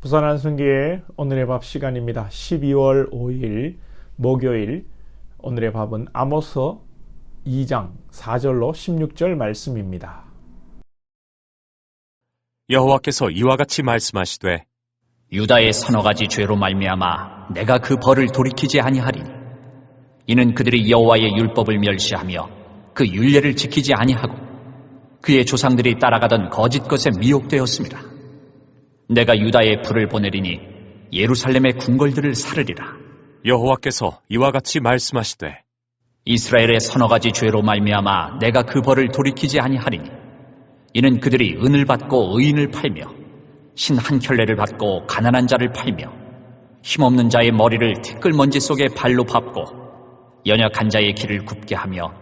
부산 안순교의 오늘의 밥 시간입니다. 12월 5일 목요일 오늘의 밥은 아모스 2장 4절로 16절 말씀입니다. 여호와께서 이와 같이 말씀하시되 유다의 서너 가지 죄로 말미암아 내가 그 벌을 돌이키지 아니하리니 이는 그들이 여호와의 율법을 멸시하며 그 율례를 지키지 아니하고 그의 조상들이 따라가던 거짓 것에 미혹되었습니다. 내가 유다에 불을 보내리니 예루살렘의 궁궐들을 사르리라. 여호와께서 이와 같이 말씀하시되 이스라엘의 서너 가지 죄로 말미암아 내가 그 벌을 돌이키지 아니하리니 이는 그들이 은을 받고 의인을 팔며 신 한 켤레를 받고 가난한 자를 팔며 힘없는 자의 머리를 티끌먼지 속에 발로 밟고 연약한 자의 길을 굽게 하며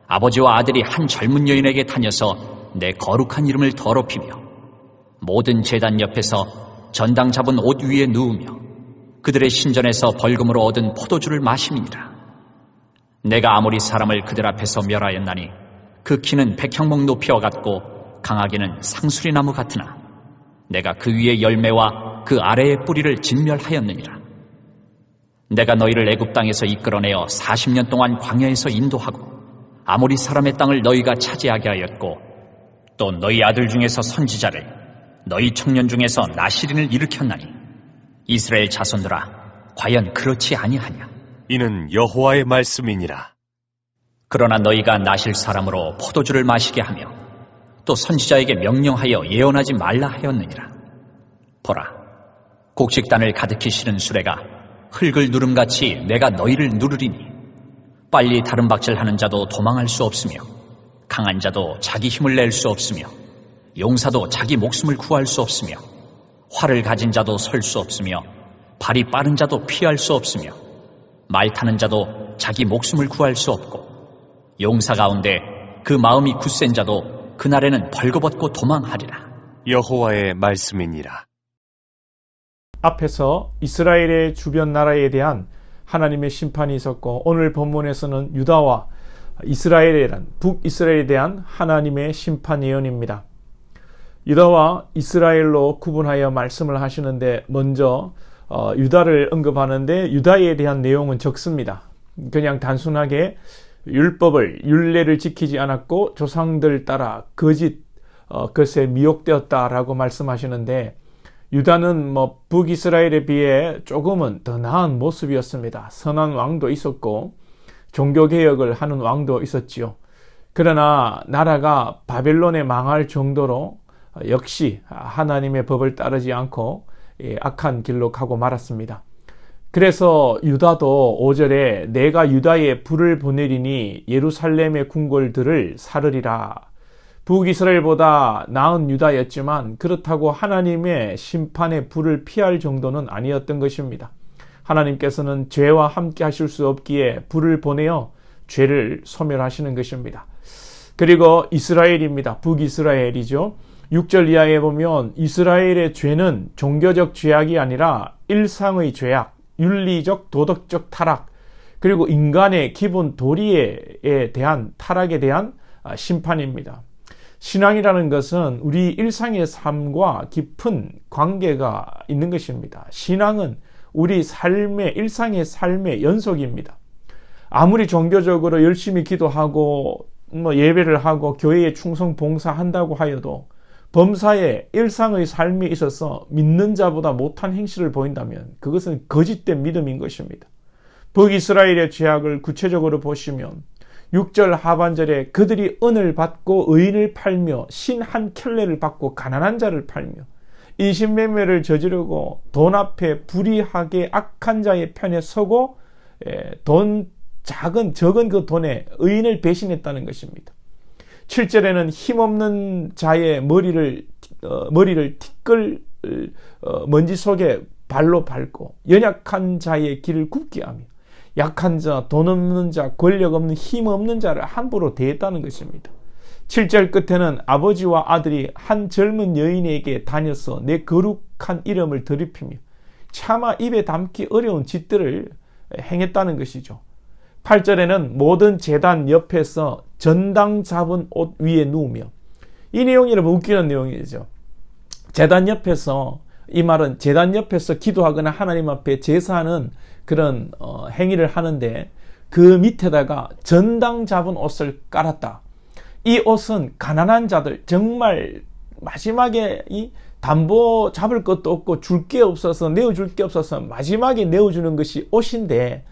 아버지와 아들이 한 젊은 여인에게 다녀서 내 거룩한 이름을 더럽히며 모든 제단 옆에서 전당 잡은 옷 위에 누우며 그들의 신전에서 벌금으로 얻은 포도주를 마심이니라. 내가 아무리 사람을 그들 앞에서 멸하였나니 그 키는 백형목 높이와 같고 강하기는 상수리 나무 같으나 내가 그 위의 열매와 그 아래의 뿌리를 진멸하였느니라. 내가 너희를 애굽 땅에서 이끌어내어 40년 동안 광야에서 인도하고 아모리 사람의 땅을 너희가 차지하게 하였고 또 너희 아들 중에서 선지자를 너희 청년 중에서 나시린을 일으켰나니 이스라엘 자손들아 과연 그렇지 아니하냐. 이는 여호와의 말씀이니라. 그러나 너희가 나실 사람으로 포도주를 마시게 하며 또 선지자에게 명령하여 예언하지 말라 하였느니라. 보라, 곡식단을 가득히 실은 수레가 흙을 누름같이 내가 너희를 누르리니 빨리 다른 박질하는 자도 도망할 수 없으며 강한 자도 자기 힘을 낼 수 없으며 용사도 자기 목숨을 구할 수 없으며 활을 가진 자도 설 수 없으며 발이 빠른 자도 피할 수 없으며 말 타는 자도 자기 목숨을 구할 수 없고 용사 가운데 그 마음이 굳센 자도 그날에는 벌거벗고 도망하리라. 여호와의 말씀이니라. 앞에서 이스라엘의 주변 나라에 대한 하나님의 심판이 있었고 오늘 본문에서는 유다와 이스라엘이란 북이스라엘에 대한 하나님의 심판 예언입니다. 유다와 이스라엘로 구분하여 말씀을 하시는데 먼저 유다를 언급하는데 유다에 대한 내용은 적습니다. 그냥 단순하게 율례를 지키지 않았고 조상들 따라 거짓 것에 미혹되었다라고 말씀하시는데 유다는 북이스라엘에 비해 조금은 더 나은 모습이었습니다. 선한 왕도 있었고 종교개혁을 하는 왕도 있었지요. 그러나 나라가 바벨론에 망할 정도로 역시 하나님의 법을 따르지 않고 악한 길로 가고 말았습니다. 그래서 유다도 5절에 내가 유다에 불을 보내리니 예루살렘의 궁궐들을 사르리라. 북이스라엘보다 나은 유다였지만 그렇다고 하나님의 심판의 불을 피할 정도는 아니었던 것입니다. 하나님께서는 죄와 함께 하실 수 없기에 불을 보내어 죄를 소멸하시는 것입니다. 그리고 이스라엘입니다. 북이스라엘이죠. 6절 이하에 보면 이스라엘의 죄는 종교적 죄악이 아니라 일상의 죄악, 윤리적 도덕적 타락, 그리고 인간의 기본 도리에 대한 타락에 대한 심판입니다. 신앙이라는 것은 우리 일상의 삶과 깊은 관계가 있는 것입니다. 신앙은 우리 일상의 삶의 연속입니다. 아무리 종교적으로 열심히 기도하고 예배를 하고 교회에 충성 봉사한다고 하여도 범사에 일상의 삶에 있어서 믿는 자보다 못한 행실을 보인다면 그것은 거짓된 믿음인 것입니다. 북이스라엘의 죄악을 구체적으로 보시면 6절 하반절에 그들이 은을 받고 의인을 팔며 신 한 켤레를 받고 가난한 자를 팔며 인신매매를 저지르고 돈 앞에 불의하게 악한 자의 편에 서고 적은 그 돈에 의인을 배신했다는 것입니다. 7절에는 힘없는 자의 머리를 티끌 먼지 속에 발로 밟고 연약한 자의 길을 굽게 하며 약한 자, 돈 없는 자, 권력 없는 힘 없는 자를 함부로 대했다는 것입니다. 7절 끝에는 아버지와 아들이 한 젊은 여인에게 다녀서 내 거룩한 이름을 더럽히며 차마 입에 담기 어려운 짓들을 행했다는 것이죠. 8절에는 모든 제단 옆에서 전당 잡은 옷 위에 누우며, 이 내용이 여러분 웃기는 내용이죠. 제단 옆에서 이 말은 제단 옆에서 기도하거나 하나님 앞에 제사하는 그런 행위를 하는데 그 밑에다가 전당 잡은 옷을 깔았다. 이 옷은 가난한 자들, 정말 마지막에 이 담보 잡을 것도 없고 줄 게 없어서, 내어줄 게 없어서 마지막에 내어주는 것이 옷인데,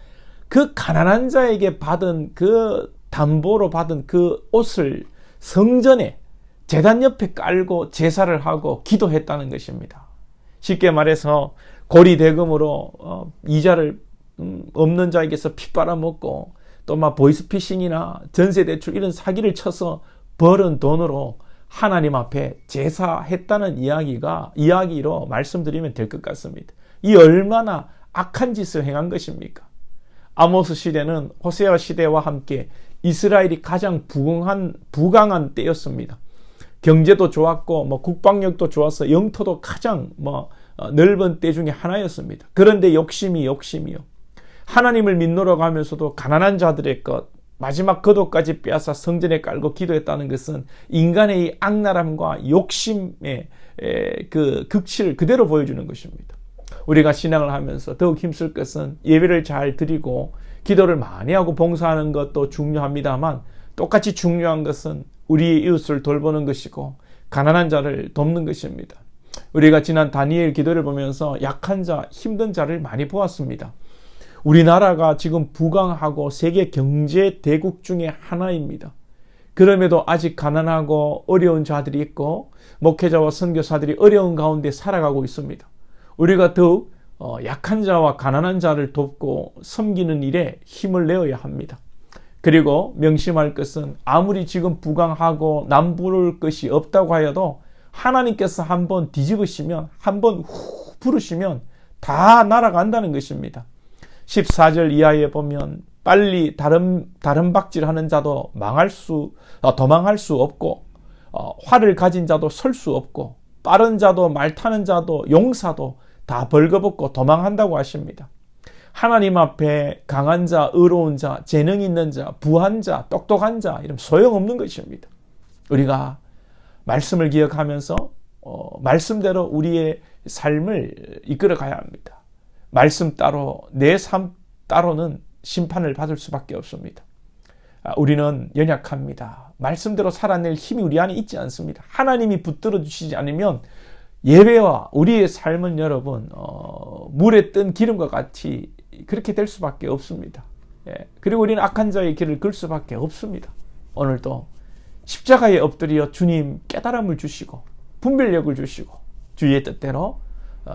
그 가난한 자에게 받은 그 담보로 받은 그 옷을 성전에 제단 옆에 깔고 제사를 하고 기도했다는 것입니다. 쉽게 말해서 고리대금으로 이자를 없는 자에게서 피 빨아먹고, 또 막 보이스피싱이나 전세대출 이런 사기를 쳐서 벌은 돈으로 하나님 앞에 제사했다는 이야기로 말씀드리면 될 것 같습니다. 이 얼마나 악한 짓을 행한 것입니까? 아모스 시대는 호세아 시대와 함께 이스라엘이 가장 부강한 때였습니다. 경제도 좋았고 국방력도 좋아서 영토도 가장 넓은 때 중에 하나였습니다. 그런데 욕심이요. 하나님을 믿노라고 하면서도 가난한 자들의 것, 마지막 겉옷까지 빼앗아 성전에 깔고 기도했다는 것은 인간의 이 악랄함과 욕심의 그 극치를 그대로 보여주는 것입니다. 우리가 신앙을 하면서 더욱 힘쓸 것은 예배를 잘 드리고 기도를 많이 하고 봉사하는 것도 중요합니다만, 똑같이 중요한 것은 우리의 이웃을 돌보는 것이고 가난한 자를 돕는 것입니다. 우리가 지난 다니엘 기도를 보면서 약한 자, 힘든 자를 많이 보았습니다. 우리나라가 지금 부강하고 세계 경제 대국 중에 하나입니다. 그럼에도 아직 가난하고 어려운 자들이 있고 목회자와 선교사들이 어려운 가운데 살아가고 있습니다. 우리가 더욱 약한 자와 가난한 자를 돕고 섬기는 일에 힘을 내어야 합니다. 그리고 명심할 것은 아무리 지금 부강하고 남부를 것이 없다고 하여도 하나님께서 한번 뒤집으시면, 한번 후 부르시면 다 날아간다는 것입니다. 14절 이하에 보면 빨리 다른 박질하는 자도 도망할 수 없고, 활을 가진 자도 설 수 없고, 빠른 자도 말 타는 자도 용사도 다 벌거벗고 도망한다고 하십니다. 하나님 앞에 강한 자, 의로운 자, 재능 있는 자, 부한 자, 똑똑한 자, 이런 소용없는 것입니다. 우리가 말씀을 기억하면서 말씀대로 우리의 삶을 이끌어 가야 합니다. 말씀 따로, 내 삶 따로는 심판을 받을 수밖에 없습니다. 우리는 연약합니다. 말씀대로 살아낼 힘이 우리 안에 있지 않습니다. 하나님이 붙들어 주시지 않으면 예배와 우리의 삶은 여러분 물에 뜬 기름과 같이 그렇게 될 수밖에 없습니다. 그리고 우리는 악한 자의 길을 걸 수밖에 없습니다. 오늘도 십자가에 엎드려 주님 깨달음을 주시고 분별력을 주시고 주의 뜻대로,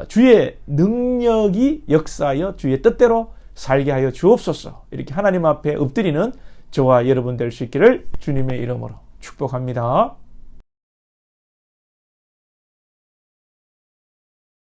주의 능력이 역사하여 주의 뜻대로 살게 하여 주옵소서. 이렇게 하나님 앞에 엎드리는 저와 여러분 될 수 있기를 주님의 이름으로 축복합니다.